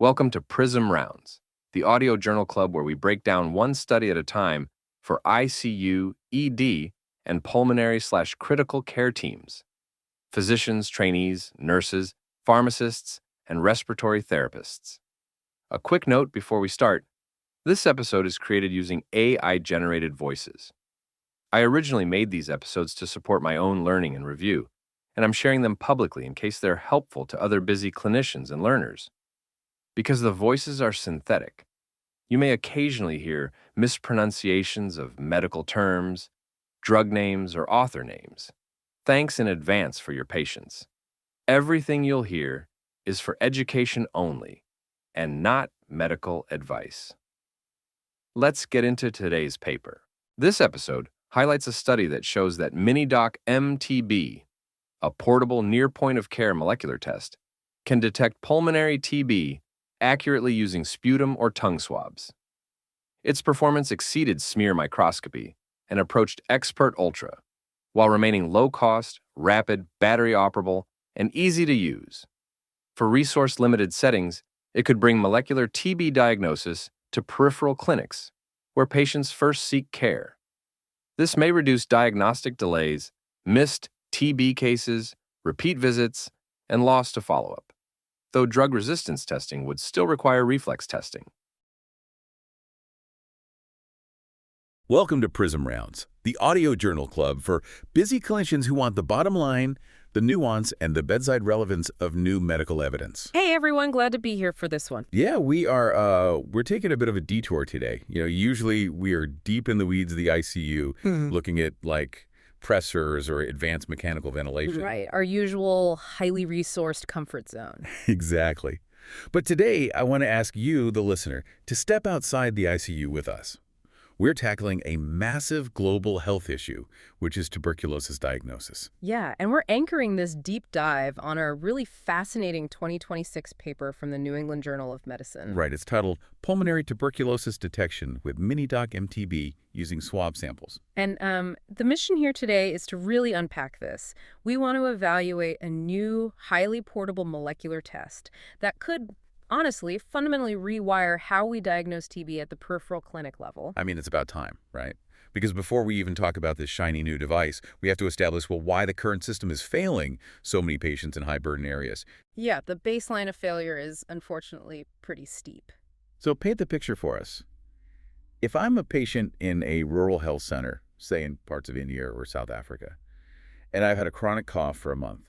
Welcome to PRISM Rounds, the audio journal club where we break down one study at a time for ICU, ED, and pulmonary/critical care teams, physicians, trainees, nurses, pharmacists, and respiratory therapists. A quick note before we start, this episode is created using AI-generated voices. I originally made these episodes to support my own learning and review, and I'm sharing them publicly in case they're helpful to other busy clinicians and learners. Because the voices are synthetic, you may occasionally hear mispronunciations of medical terms, drug names, or author names. Thanks in advance for your patience. Everything you'll hear is for education only and not medical advice. Let's get into today's paper. This episode highlights a study that shows that MiniDock MTB, a portable near-point-of-care molecular test, can detect pulmonary TB accurately using sputum or tongue swabs. Its performance exceeded smear microscopy and approached Xpert Ultra, while remaining low-cost, rapid, battery-operable, and easy to use. For resource-limited settings, it could bring molecular TB diagnosis to peripheral clinics, where patients first seek care. This may reduce diagnostic delays, missed TB cases, repeat visits, and loss to follow-up, though drug resistance testing would still require reflex testing. Welcome to PRISM Rounds, the audio journal club for busy clinicians who want the bottom line, the nuance, and the bedside relevance of new medical evidence. Hey everyone, glad to be here for this one. Yeah, we're taking a bit of a detour today. Usually we are deep in the weeds of the ICU, looking at pressors or advanced mechanical ventilation. Right, our usual highly resourced comfort zone. Exactly. But today I want to ask you, the listener, to step outside the ICU with us. We're tackling a massive global health issue, which is tuberculosis diagnosis. Yeah, and we're anchoring this deep dive on a really fascinating 2026 paper from the New England Journal of Medicine. Right, it's titled Pulmonary Tuberculosis Detection with MiniDock MTB Using Swab Samples. And the mission here today is to really unpack this. We want to evaluate a new, highly portable molecular test that could honestly, fundamentally rewire how we diagnose TB at the peripheral clinic level. I mean, it's about time, right? Because before we even talk about this shiny new device, we have to establish, why the current system is failing so many patients in high-burden areas. Yeah, the baseline of failure is unfortunately pretty steep. So paint the picture for us. If I'm a patient in a rural health center, say in parts of India or South Africa, and I've had a chronic cough for a month,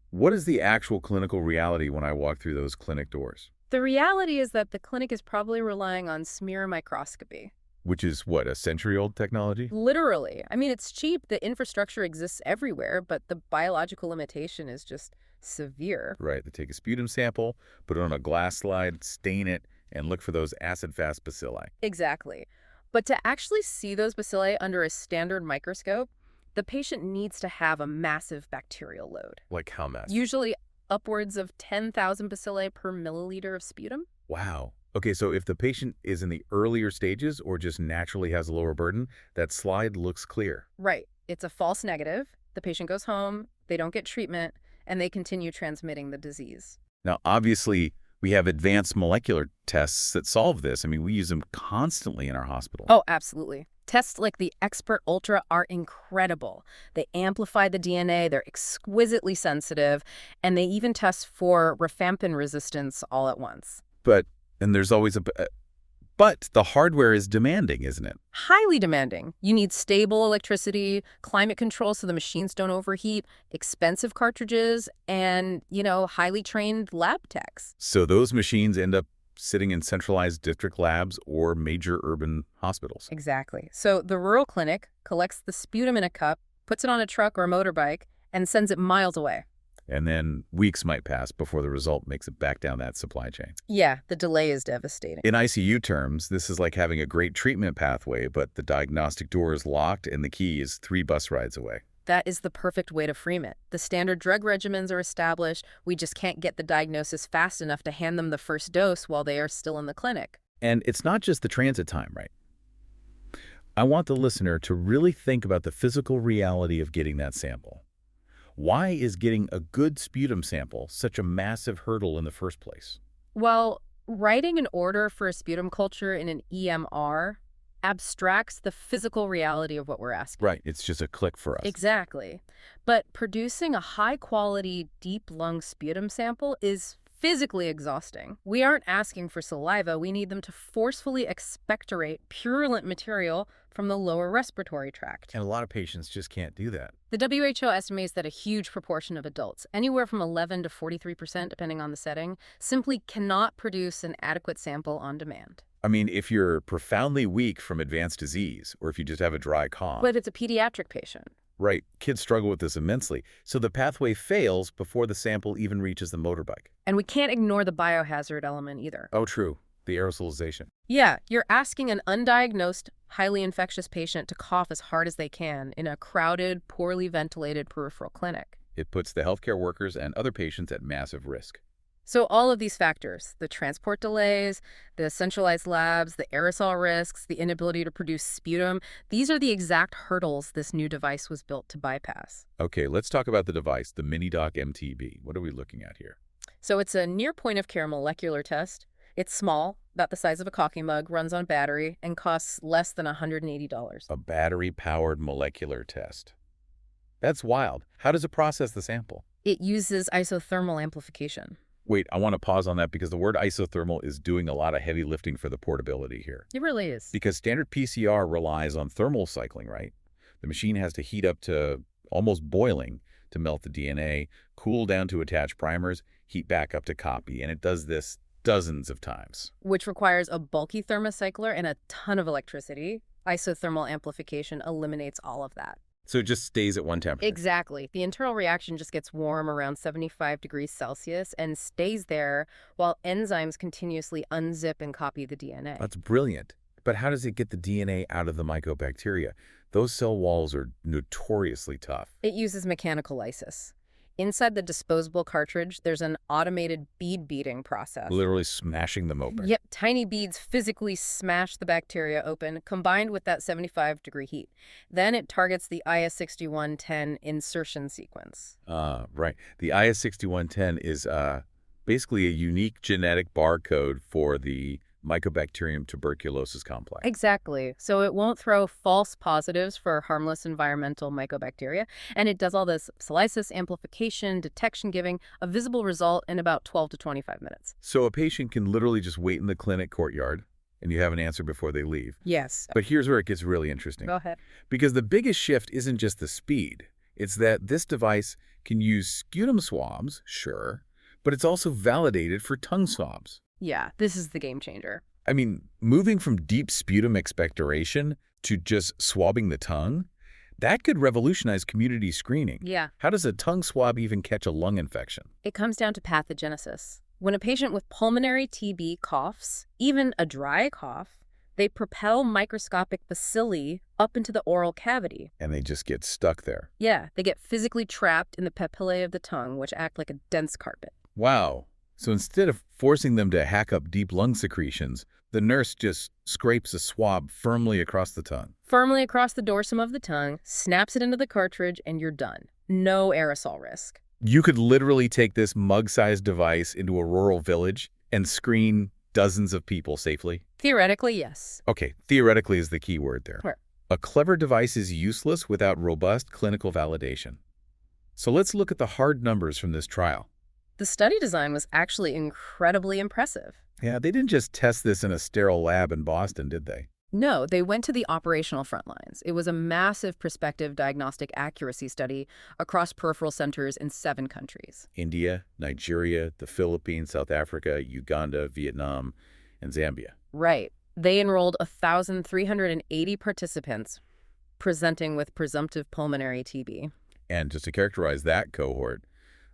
what is the actual clinical reality when I walk through those clinic doors? The reality is that the clinic is probably relying on smear microscopy. Which is, what, a century-old technology? Literally. I mean, it's cheap, the infrastructure exists everywhere, but the biological limitation is just severe. Right, they take a sputum sample, put it on a glass slide, stain it, and look for those acid-fast bacilli. Exactly. But to actually see those bacilli under a standard microscope, the patient needs to have a massive bacterial load. Like how massive? Usually upwards of 10,000 bacilli per milliliter of sputum. Wow. Okay, so if the patient is in the earlier stages or just naturally has a lower burden, that slide looks clear. Right. It's a false negative. The patient goes home, they don't get treatment, and they continue transmitting the disease. Now, obviously, we have advanced molecular tests that solve this. I mean, we use them constantly in our hospital. Oh, absolutely. Tests like the Xpert Ultra are incredible. They amplify the DNA, they're exquisitely sensitive, and they even test for rifampin resistance all at once. But the hardware is demanding, isn't it? Highly demanding. You need stable electricity, climate control so the machines don't overheat, expensive cartridges, and, highly trained lab techs. So those machines end up sitting in centralized district labs or major urban hospitals. Exactly. So the rural clinic collects the sputum in a cup, puts it on a truck or a motorbike, and sends it miles away. And then weeks might pass before the result makes it back down that supply chain. Yeah, the delay is devastating. In ICU terms, this is like having a great treatment pathway, but the diagnostic door is locked and the key is 3 bus rides away. That is the perfect way to frame it. The standard drug regimens are established. We just can't get the diagnosis fast enough to hand them the first dose while they are still in the clinic. And it's not just the transit time, right? I want the listener to really think about the physical reality of getting that sample. Why is getting a good sputum sample such a massive hurdle in the first place? Well, writing an order for a sputum culture in an EMR abstracts the physical reality of what we're asking. Right, it's just a click for us. Exactly. But producing a high-quality, deep lung sputum sample is physically exhausting. We aren't asking for saliva. We need them to forcefully expectorate purulent material from the lower respiratory tract. And a lot of patients just can't do that. The WHO estimates that a huge proportion of adults, anywhere from 11 to 43% depending on the setting, simply cannot produce an adequate sample on demand. I mean, if you're profoundly weak from advanced disease, or if you just have a dry cough. But it's a pediatric patient. Right, kids struggle with this immensely. So the pathway fails before the sample even reaches the motorbike. And we can't ignore the biohazard element either. Oh, true. The aerosolization. Yeah, you're asking an undiagnosed, highly infectious patient to cough as hard as they can in a crowded, poorly ventilated peripheral clinic. It puts the healthcare workers and other patients at massive risk. So all of these factors, the transport delays, the centralized labs, the aerosol risks, the inability to produce sputum, these are the exact hurdles this new device was built to bypass. Okay, let's talk about the device, the MiniDock MTB. What are we looking at here? So it's a near point-of-care molecular test. It's small, about the size of a coffee mug, runs on battery, and costs less than $180. A battery-powered molecular test. That's wild. How does it process the sample? It uses isothermal amplification. Wait, I want to pause on that because the word isothermal is doing a lot of heavy lifting for the portability here. It really is. Because standard PCR relies on thermal cycling, right? The machine has to heat up to almost boiling to melt the DNA, cool down to attach primers, heat back up to copy, and it does this dozens of times. Which requires a bulky thermocycler and a ton of electricity. Isothermal amplification eliminates all of that. So it just stays at one temperature. Exactly. The internal reaction just gets warm around 75 degrees Celsius and stays there while enzymes continuously unzip and copy the DNA. That's brilliant. But how does it get the DNA out of the mycobacteria? Those cell walls are notoriously tough. It uses mechanical lysis. Inside the disposable cartridge, there's an automated bead beating process. Literally smashing them open. Yep, tiny beads physically smash the bacteria open, combined with that 75-degree heat. Then it targets the IS6110 insertion sequence. Right. The IS6110 is basically a unique genetic barcode for the Mycobacterium tuberculosis complex. Exactly. So it won't throw false positives for harmless environmental mycobacteria, and it does all this lysis, amplification, detection, giving a visible result in about 12 to 25 minutes. So a patient can literally just wait in the clinic courtyard, and you have an answer before they leave. Yes. But here's where it gets really interesting. Go ahead. Because the biggest shift isn't just the speed. It's that this device can use sputum swabs, sure, but it's also validated for tongue swabs. Yeah, this is the game changer. I mean, moving from deep sputum expectoration to just swabbing the tongue, that could revolutionize community screening. Yeah. How does a tongue swab even catch a lung infection? It comes down to pathogenesis. When a patient with pulmonary TB coughs, even a dry cough, they propel microscopic bacilli up into the oral cavity. And they just get stuck there. Yeah, they get physically trapped in the papillae of the tongue, which act like a dense carpet. Wow. So instead of forcing them to hack up deep lung secretions, the nurse just scrapes a swab firmly across the tongue. Firmly across the dorsum of the tongue, snaps it into the cartridge, and you're done. No aerosol risk. You could literally take this mug-sized device into a rural village and screen dozens of people safely? Theoretically, yes. Okay, theoretically is the key word there. Sure. A clever device is useless without robust clinical validation. So let's look at the hard numbers from this trial. The study design was actually incredibly impressive. Yeah, they didn't just test this in a sterile lab in Boston, did they? No, they went to the operational front lines. It was a massive prospective diagnostic accuracy study across peripheral centers in 7 countries. India, Nigeria, the Philippines, South Africa, Uganda, Vietnam, and Zambia. Right. They enrolled 1,380 participants presenting with presumptive pulmonary TB. And just to characterize that cohort,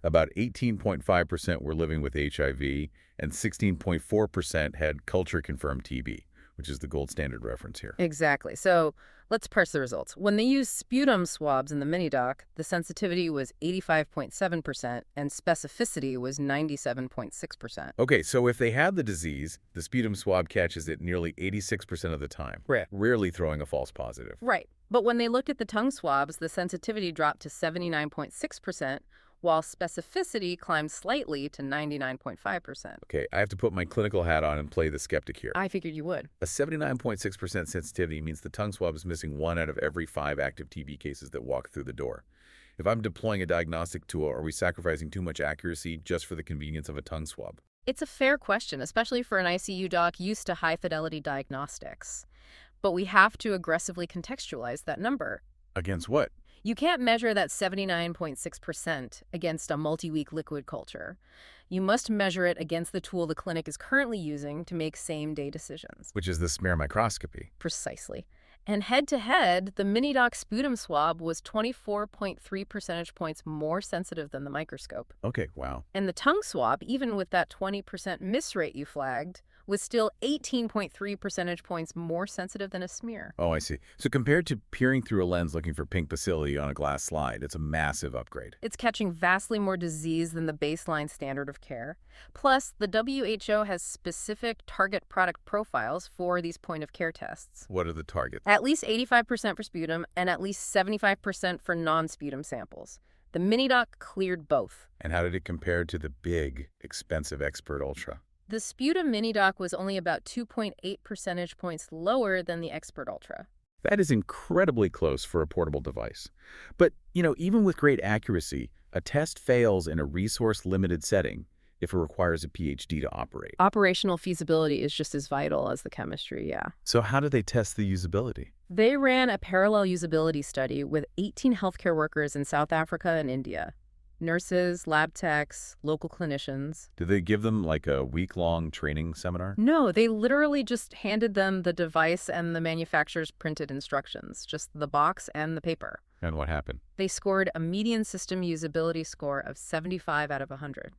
about 18.5% were living with HIV and 16.4% had culture-confirmed TB, which is the gold standard reference here. Exactly. So let's parse the results. When they used sputum swabs in the MiniDock, the sensitivity was 85.7% and specificity was 97.6%. Okay, so if they had the disease, the sputum swab catches it nearly 86% of the time, rarely throwing a false positive. Right. But when they looked at the tongue swabs, the sensitivity dropped to 79.6%, while specificity climbs slightly to 99.5%. Okay, I have to put my clinical hat on and play the skeptic here. I figured you would. A 79.6% sensitivity means the tongue swab is missing 1 out of every 5 active TB cases that walk through the door. If I'm deploying a diagnostic tool, are we sacrificing too much accuracy just for the convenience of a tongue swab? It's a fair question, especially for an ICU doc used to high-fidelity diagnostics. But we have to aggressively contextualize that number. Against what? You can't measure that 79.6% against a multi-week liquid culture. You must measure it against the tool the clinic is currently using to make same-day decisions. Which is the smear microscopy. Precisely. And head-to-head, the MiniDock sputum swab was 24.3 percentage points more sensitive than the microscope. Okay, wow. And the tongue swab, even with that 20% miss rate you flagged, was still 18.3 percentage points more sensitive than a smear. Oh, I see. So compared to peering through a lens looking for pink bacilli on a glass slide, it's a massive upgrade. It's catching vastly more disease than the baseline standard of care. Plus, the WHO has specific target product profiles for these point-of-care tests. What are the targets? At least 85% for sputum and at least 75% for non-sputum samples. The MiniDock cleared both. And how did it compare to the big, expensive Xpert Ultra? The sputum MiniDock was only about 2.8 percentage points lower than the Xpert Ultra. That is incredibly close for a portable device. But, even with great accuracy, a test fails in a resource-limited setting if it requires a PhD to operate. Operational feasibility is just as vital as the chemistry, yeah. So how do they test the usability? They ran a parallel usability study with 18 healthcare workers in South Africa and India. Nurses, lab techs, local clinicians. Did they give them like a week-long training seminar? No, they literally just handed them the device and the manufacturer's printed instructions, just the box and the paper. And what happened? They scored a median system usability score of 75 out of 100.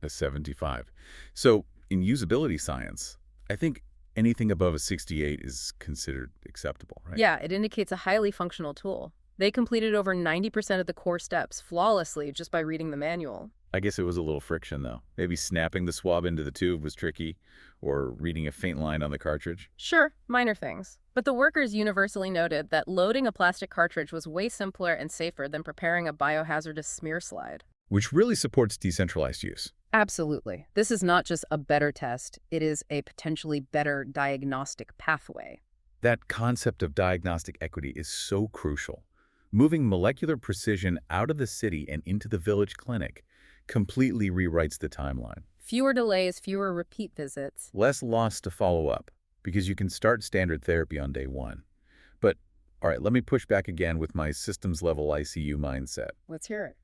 A 75. So in usability science, I think anything above a 68 is considered acceptable, right? Yeah, it indicates a highly functional tool. They completed over 90% of the core steps flawlessly just by reading the manual. I guess it was a little friction, though. Maybe snapping the swab into the tube was tricky, or reading a faint line on the cartridge. Sure, minor things. But the workers universally noted that loading a plastic cartridge was way simpler and safer than preparing a biohazardous smear slide. Which really supports decentralized use. Absolutely. This is not just a better test, it is a potentially better diagnostic pathway. That concept of diagnostic equity is so crucial. Moving molecular precision out of the city and into the village clinic completely rewrites the timeline. Fewer delays, fewer repeat visits. Less loss to follow up, because you can start standard therapy on day 1. But, all right, let me push back again with my systems-level ICU mindset. Let's hear it.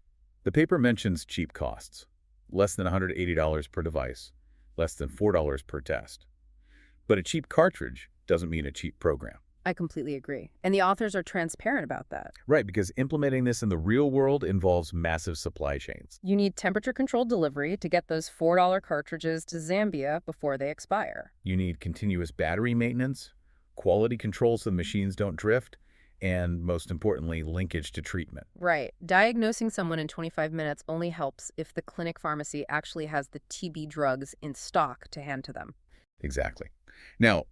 The paper mentions cheap costs. Less than $180 per device, less than $4 per test. But a cheap cartridge doesn't mean a cheap program. I completely agree. And the authors are transparent about that. Right, because implementing this in the real world involves massive supply chains. You need temperature-controlled delivery to get those $4 cartridges to Zambia before they expire. You need continuous battery maintenance, quality control so the machines don't drift, and most importantly, linkage to treatment. Right. Diagnosing someone in 25 minutes only helps if the clinic pharmacy actually has the TB drugs in stock to hand to them. Exactly. Now,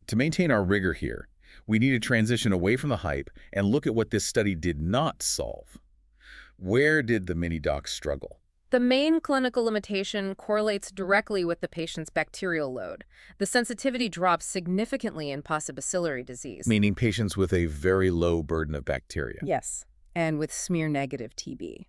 to maintain our rigor here, we need to transition away from the hype and look at what this study did not solve. Where did the MiniDock struggle? The main clinical limitation correlates directly with the patient's bacterial load. The sensitivity drops significantly in paucibacillary disease. Meaning patients with a very low burden of bacteria. Yes, and with smear-negative TB.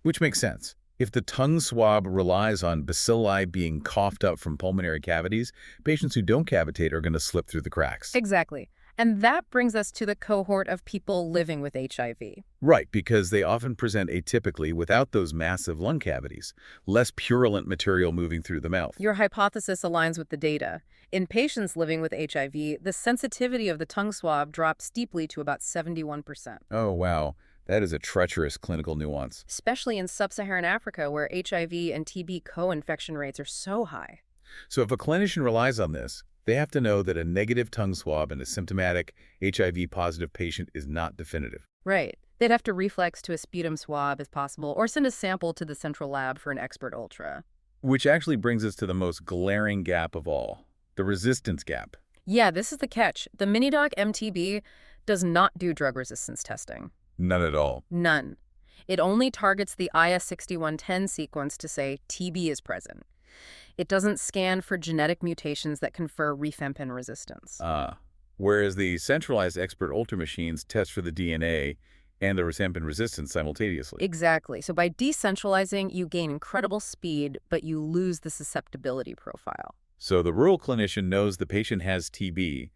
Which makes sense. If the tongue swab relies on bacilli being coughed up from pulmonary cavities, patients who don't cavitate are going to slip through the cracks. Exactly. And that brings us to the cohort of people living with HIV. Right, because they often present atypically without those massive lung cavities, less purulent material moving through the mouth. Your hypothesis aligns with the data. In patients living with HIV, the sensitivity of the tongue swab drops steeply to about 71%. Oh, wow. That is a treacherous clinical nuance. Especially in sub-Saharan Africa, where HIV and TB co-infection rates are so high. So if a clinician relies on this, they have to know that a negative tongue swab in a symptomatic HIV-positive patient is not definitive. Right. They'd have to reflex to a sputum swab if possible, or send a sample to the central lab for an Xpert Ultra. Which actually brings us to the most glaring gap of all, the resistance gap. Yeah, this is the catch. The MiniDock MTB does not do drug resistance testing. None at all. None. It only targets the IS6110 sequence to say TB is present. It doesn't scan for genetic mutations that confer rifampin resistance. Whereas the centralized Xpert Ultra machines test for the DNA and the rifampin resistance simultaneously. Exactly. So by decentralizing, you gain incredible speed, but you lose the susceptibility profile. So the rural clinician knows the patient has TB,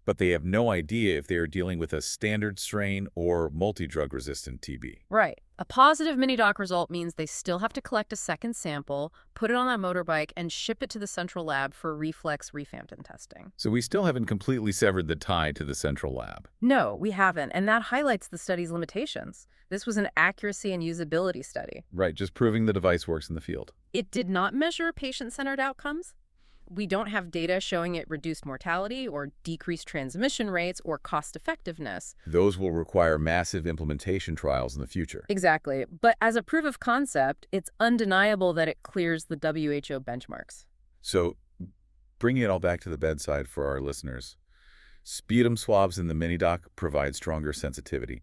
but they have no idea if they are dealing with a standard strain or multi-drug resistant TB. Right. A positive MiniDock result means they still have to collect a second sample, put it on that motorbike, and ship it to the central lab for reflex rifampin testing. So we still haven't completely severed the tie to the central lab. No, we haven't, and that highlights the study's limitations. This was an accuracy and usability study. Right, just proving the device works in the field. It did not measure patient-centered outcomes. We don't have data showing it reduced mortality or decreased transmission rates or cost-effectiveness. Those will require massive implementation trials in the future. Exactly. But as a proof of concept, it's undeniable that it clears the WHO benchmarks. So, bringing it all back to the bedside for our listeners, sputum swabs in the MiniDock provide stronger sensitivity.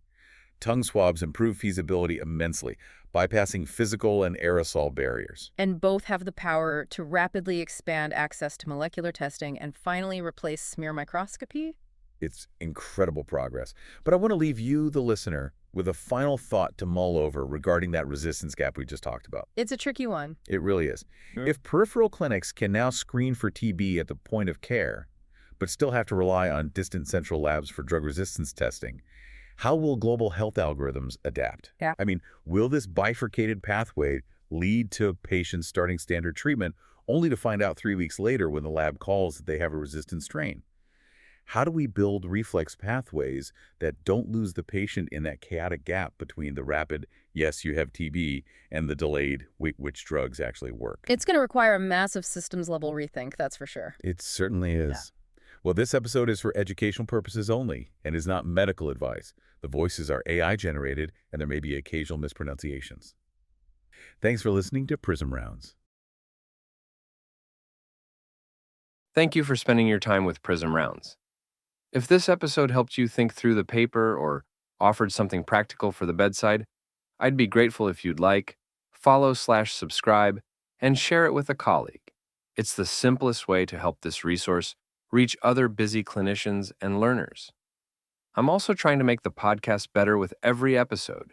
Tongue swabs improve feasibility immensely, bypassing physical and aerosol barriers. And both have the power to rapidly expand access to molecular testing and finally replace smear microscopy. It's incredible progress. But I want to leave you, the listener, with a final thought to mull over regarding that resistance gap we just talked about. It's a tricky one. It really is. If peripheral clinics can now screen for TB at the point of care, but still have to rely on distant central labs for drug resistance testing, how will global health algorithms adapt? Yeah. I mean, will this bifurcated pathway lead to patients starting standard treatment only to find out 3 weeks later when the lab calls that they have a resistant strain? How do we build reflex pathways that don't lose the patient in that chaotic gap between the rapid, yes, you have TB, and the delayed, which drugs actually work? It's going to require a massive systems-level rethink, that's for sure. It certainly is. Well, this episode is for educational purposes only and is not medical advice. The voices are AI-generated, and there may be occasional mispronunciations. Thanks for listening to PRISM Rounds. Thank you for spending your time with PRISM Rounds. If this episode helped you think through the paper or offered something practical for the bedside, I'd be grateful if you'd like, follow/subscribe, and share it with a colleague. It's the simplest way to help this resource reach other busy clinicians and learners. I'm also trying to make the podcast better with every episode.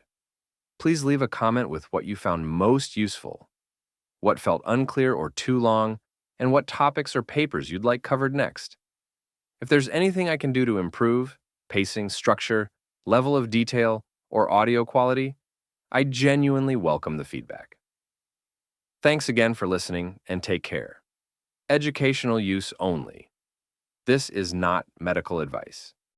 Please leave a comment with what you found most useful, what felt unclear or too long, and what topics or papers you'd like covered next. If there's anything I can do to improve, pacing, structure, level of detail, or audio quality, I genuinely welcome the feedback. Thanks again for listening, and take care. Educational use only. This is not medical advice.